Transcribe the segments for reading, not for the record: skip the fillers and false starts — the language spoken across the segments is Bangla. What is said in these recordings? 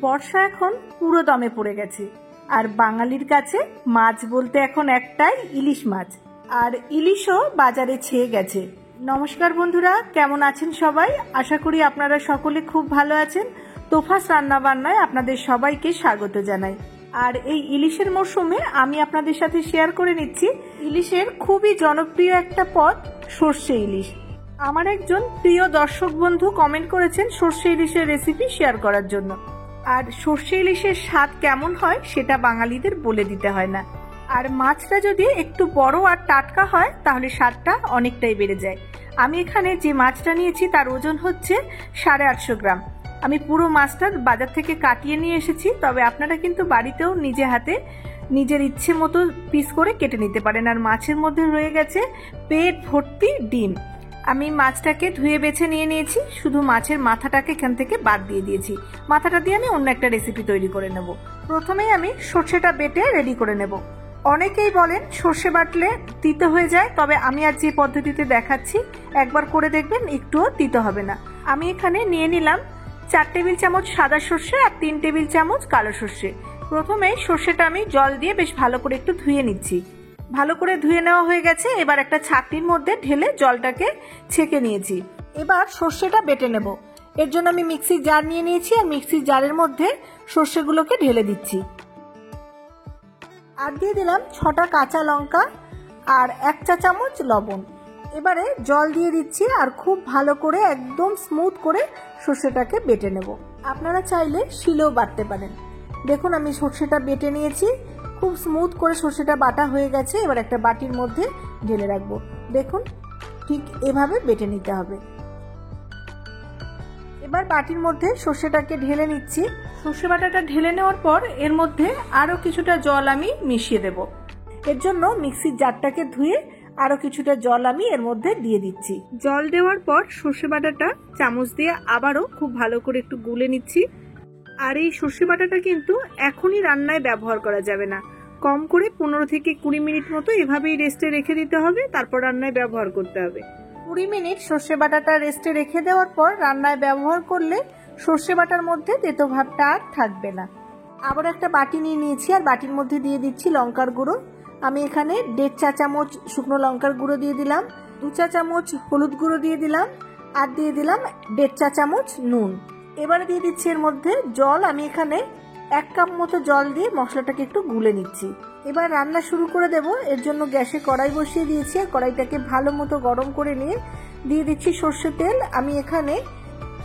বর্ষা এখন পুরো দমে পড়ে গেছে, আর বাঙালির কাছে মাছ বলতে এখন একটাই, ইলিশ মাছ। আর ইলিশও বাজারে ছেয়ে গেছে। নমস্কার বন্ধুরা, কেমন আছেন সবাই? আশা করি আপনারা সকলে খুব ভালো আছেন। তোফাস রান্না বান্নায় আপনাদের সবাইকে স্বাগত জানাই। আর এই ইলিশের মরশুমে আমি আপনাদের সাথে শেয়ার করে নিচ্ছি ইলিশের খুবই জনপ্রিয় একটা পদ, সর্ষে ইলিশ। আমার একজন প্রিয় দর্শক বন্ধু কমেন্ট করেছেন সর্ষে ইলিশের রেসিপি শেয়ার করার জন্য। আর সর্ষে ইলিশের স্বাদ কেমন হয় সেটা বাঙালিদের বলে দিতে হয় না। আর মাছটা যদি একটু বড় আর টাটকা হয় তাহলে স্বাদটা অনেকটাই বেড়ে যায়। আমি এখানে যে মাছটা নিয়েছি তার ওজন হচ্ছে 850 গ্রাম। আমি পুরো মাছটা বাজার থেকে কাটিয়ে নিয়ে এসেছি, তবে আপনারা কিন্তু বাড়িতেও নিজে হাতে নিজের ইচ্ছে মতো পিস করে কেটে নিতে পারেন। আর মাছের মধ্যে রয়ে গেছে পেট ভর্তি ডিম। আমি মাছটাকে ধুয়ে বেছে নিয়ে নিয়েছি, শুধু মাছের মাথাটাকে এখান থেকে বাদ দিয়ে দিয়েছি। মাথাটা দিয়ে আমি অন্য একটা রেসিপি তৈরি করে নেব। প্রথমেই আমি সর্ষেটা বেটে রেডি করে নেব। অনেকেই বলেন সর্ষে বাটলে তিতো হয়ে যায়, তবে আমি আজ যে পদ্ধতিতে দেখাচ্ছি একবার করে দেখবেন, একটুও তিতো হবে না। আমি এখানে নিয়ে নিলাম 4 টেবিল চামচ সাদা সর্ষে আর 3 টেবিল চামচ কালো সর্ষে। প্রথমে সর্ষেটা আমি জল দিয়ে বেশ ভালো করে একটু ধুয়ে নিচ্ছি। ভালো করে ধুয়ে নেওয়া হয়ে গেছে। এবার একটা ছাঁকনির মধ্যে ঢেলে জলটাকে ছেঁকে নিয়েছি। এবার সর্ষেটা বেটে নেব। এর জন্য আমি মিক্সির জার নিয়ে নিয়েছি, আর মিক্সির জারের মধ্যে সর্ষেগুলোকে ঢেলে দিচ্ছি। আর দিয়ে দিলাম 6টা কাঁচা লঙ্কা আর 1 চা চামচ লবণ। এবারে জল দিয়ে দিচ্ছি আর খুব ভালো করে একদম স্মুথ করে সর্ষেটাকে বেটে নেব। আপনারা চাইলে শিলেও বাটতে পারেন। দেখুন আমি সর্ষেটা বেটে নিয়েছি, খুব স্মুথ করে সর্ষেটা বাটা হয়ে গেছে। এবার একটা বাটির মধ্যে ঢেলে রাখবো। দেখুন ঠিক এভাবে বেটে নিতে হবে। এবার বাটির মধ্যে সর্ষেটাকে ঢেলে নিচ্ছি। সর্ষে বাটাটা ঢেলে নেওয়ার পর এর মধ্যে আরো কিছুটা জল আমি মিশিয়ে দেব। এর জন্য মিক্সির জারটাকে ধুয়ে আরো কিছুটা জল আমি এর মধ্যে দিয়ে দিচ্ছি। জল দেওয়ার পর সর্ষে বাটাটা চামচ দিয়ে আবারও খুব ভালো করে একটু গুলে নিচ্ছি। আর এই সর্ষে বাটাটা কিন্তু এখনই রান্নায় ব্যবহার করা যাবে না, কম করে 15 থেকে 20 মিনিট মতো এভাবেই রেস্টে রেখে দিতে হবে, তারপর রান্নায় ব্যবহার করতে হবে। 20 মিনিট সর্ষে বাটাটা রেস্টে রেখে দেওয়ার পর রান্নায় ব্যবহার করলে সর্ষে বাটার মধ্যে তেতো ভাবটা আর থাকবে না। আবার একটা বাটি নিয়ে নিয়েছি, আর বাটির মধ্যে দিয়ে দিচ্ছি লঙ্কার গুঁড়ো। আমি এখানে 1.5 চা চামচ শুকনো লঙ্কার গুঁড়ো দিয়ে দিলাম, 2 চা চামচ হলুদ গুঁড়ো দিয়ে দিলাম, আর দিয়ে দিলাম 1.5 চা চামচ নুন। এবারে দিয়ে দিচ্ছি এর মধ্যে জল। আমি এখানে 1 কাপ মতো জল দিয়ে মশলাটাকে একটু গুলে নিচ্ছি। এবার রান্না শুরু করে দেব। এর জন্য গ্যাসে কড়াই বসিয়ে দিয়েছি, আর কড়াইটাকে ভালো মতো গরম করে নিয়ে দিয়ে দিচ্ছি সর্ষের তেল। আমি এখানে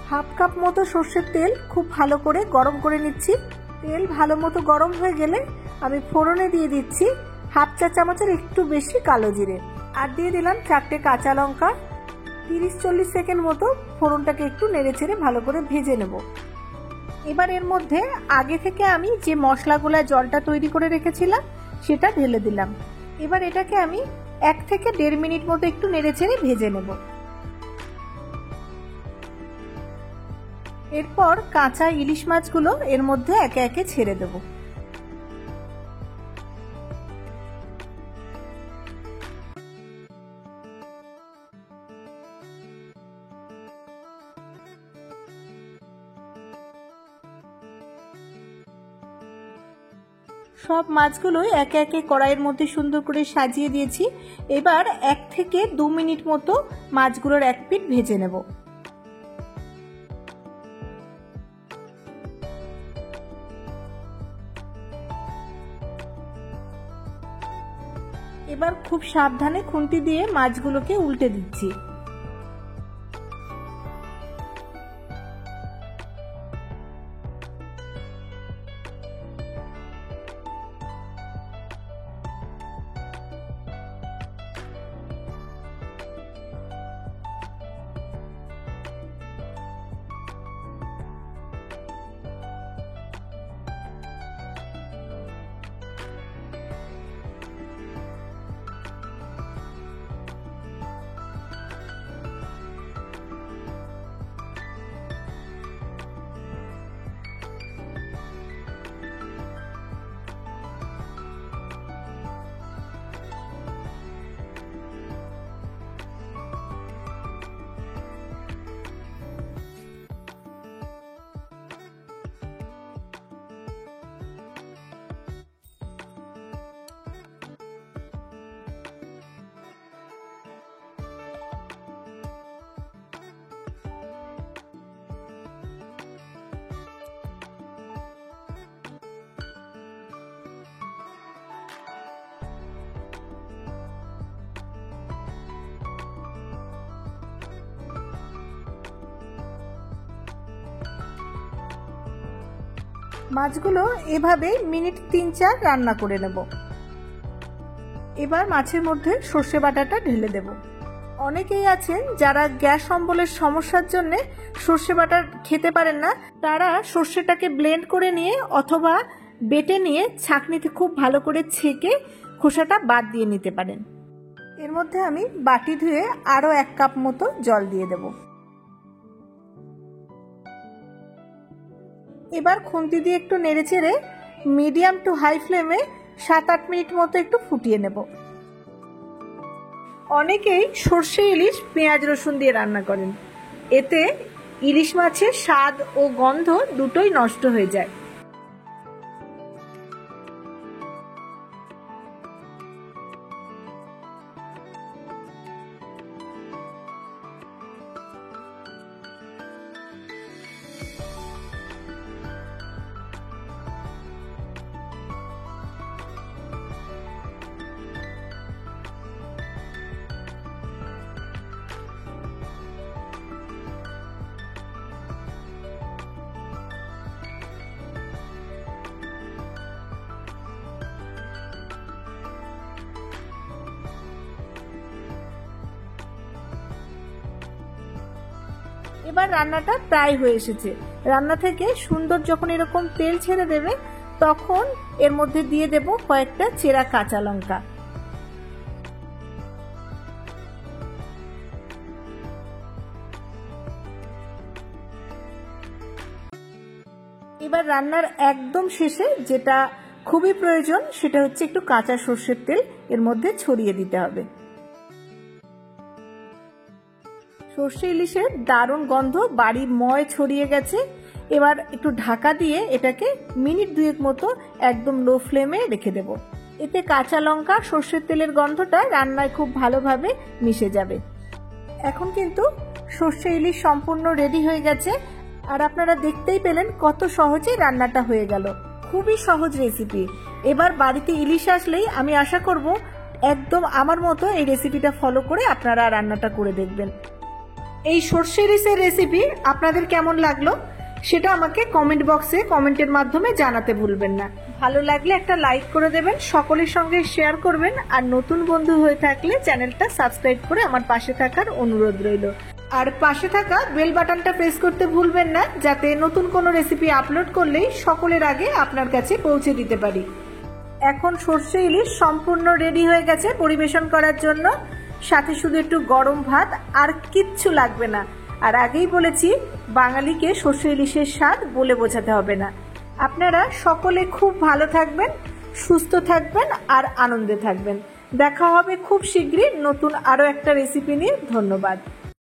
1/2 কাপ মতো সর্ষের তেল খুব ভালো করে গরম করে নিচ্ছি। তেল ভালো মতো গরম হয়ে গেলে আমি ফোড়নে দিয়ে দিচ্ছি 1/2 চা চামচের একটু বেশি কালো জিরে, আর দিয়ে দিলাম 4টে কাঁচা লঙ্কা। 30-40 সেকেন্ড মতো ফোড়নটাকে একটু নেড়েচেড়ে ভালো করে ভেজে নেব। এবার এর মধ্যে আগে থেকে আমি যে মশলাগুলা জলটা তৈরি করে রেখেছিলাম সেটা ঢেলে দিলাম। এবার এটাকে আমি 1 থেকে 1.5 মিনিট মতো একটু নেড়েচেড়ে ভেজে নেব। এরপর কাঁচা ইলিশ মাছগুলো এর মধ্যে একে একে ছেড়ে দেব। সব মাছগুলো একে একে কড়াইয়ের মধ্যে সুন্দর করে সাজিয়ে দিয়েছি। এবার 1 থেকে 2 মিনিট মতো মাছগুলোর এক পিঠ ভেজে নেব। এবার খুব সাবধানে খুন্তি দিয়ে মাছগুলোকে উল্টে দিচ্ছি। মাছগুলো এভাবে মিনিট 3-4 রান্না করে নেব। এবার মাছের মধ্যে সর্ষে বাটাটা ঢেলে দেব। অনেকেই আছেন যারা গ্যাস অম্বলের সমস্যার জন্য সর্ষে বাটা খেতে পারেন না, তারা সর্ষেটাকে ব্লেন্ড করে নিয়ে অথবা বেটে নিয়ে ছাঁকনিতে খুব ভালো করে ছেঁকে খোসাটা বাদ দিয়ে নিতে পারেন। এর মধ্যে আমি বাটি ধুয়ে আরও 1 কাপ মতো জল দিয়ে দেব। এবার খুন্তি দিয়ে একটু নেড়েচেড়ে মিডিয়াম টু হাই ফ্লেমে 7-8 মিনিট মতো একটু ফুটিয়ে নেব। অনেকেই সর্ষে ইলিশ পেঁয়াজ রসুন দিয়ে রান্না করেন, এতে ইলিশ মাছের স্বাদ ও গন্ধ দুটোই নষ্ট হয়ে যায়। এবার রান্নাটা প্রায় হয়ে এসেছে। রান্না থেকে সুন্দর যখন এরকম তেল ছেড়ে দেবে তখন এর মধ্যে দিয়ে দেব কয়েকটা চেরা কাঁচা লঙ্কা। এবার রান্নার একদম শেষে যেটা খুবই প্রয়োজন সেটা হচ্ছে একটু কাঁচা সর্ষের তেল এর মধ্যে ছড়িয়ে দিতে হবে। সর্ষে ইলিশের দারুণ গন্ধ বাড়ি ময় ছড়িয়ে গেছে। এবার একটু ঢাকা দিয়ে এটাকে মিনিট 2 মতো একদম লো ফ্লেমে রেখে দেব। এতে কাঁচা লঙ্কা সর্ষের তেলের গন্ধটা রান্নায় খুব ভালোভাবে মিশে যাবে। এখন কিন্তু সর্ষে ইলিশ সম্পূর্ণ রেডি হয়ে গেছে, আর আপনারা দেখতেই পেলেন কত সহজে রান্নাটা হয়ে গেল। খুবই সহজ রেসিপি। এবার বাড়িতে ইলিশ আসলেই আমি আশা করব একদম আমার মতো এই রেসিপিটা ফলো করে আপনারা রান্নাটা করে দেখবেন। এই সর্ষে ইলিশের রেসিপি আপনাদের কেমন লাগলো সেটা আমাকে কমেন্ট বক্সে কমেন্টের মাধ্যমে জানাতে ভুলবেন না। ভালো লাগলে একটা লাইক করে দেবেন, সকলের সঙ্গে শেয়ার করবেন, আর নতুন বন্ধু হয়ে থাকলে চ্যানেলটা সাবস্ক্রাইব করে আমার পাশে থাকার অনুরোধ রইল। আর পাশে থাকা বেল বাটনটা প্রেস করতে ভুলবেন না, যাতে নতুন কোনো রেসিপি আপলোড করলেই সকলের আগে আপনার কাছে পৌঁছে দিতে পারি। এখন সর্ষে ইলিশ সম্পূর্ণ রেডি হয়ে গেছে পরিবেশন করার জন্য। সাথে শুধু একটু গরম ভাত, আর কিচ্ছু লাগবে না। আর আগেই বলেছি বাঙালিকে সর্ষে ইলিশের স্বাদ বলে বোঝাতে হবে না। আপনারা সকলে খুব ভালো থাকবেন, সুস্থ থাকবেন আর আনন্দে থাকবেন। দেখা হবে খুব শীঘ্রই নতুন আরো একটা রেসিপি নিয়ে। ধন্যবাদ।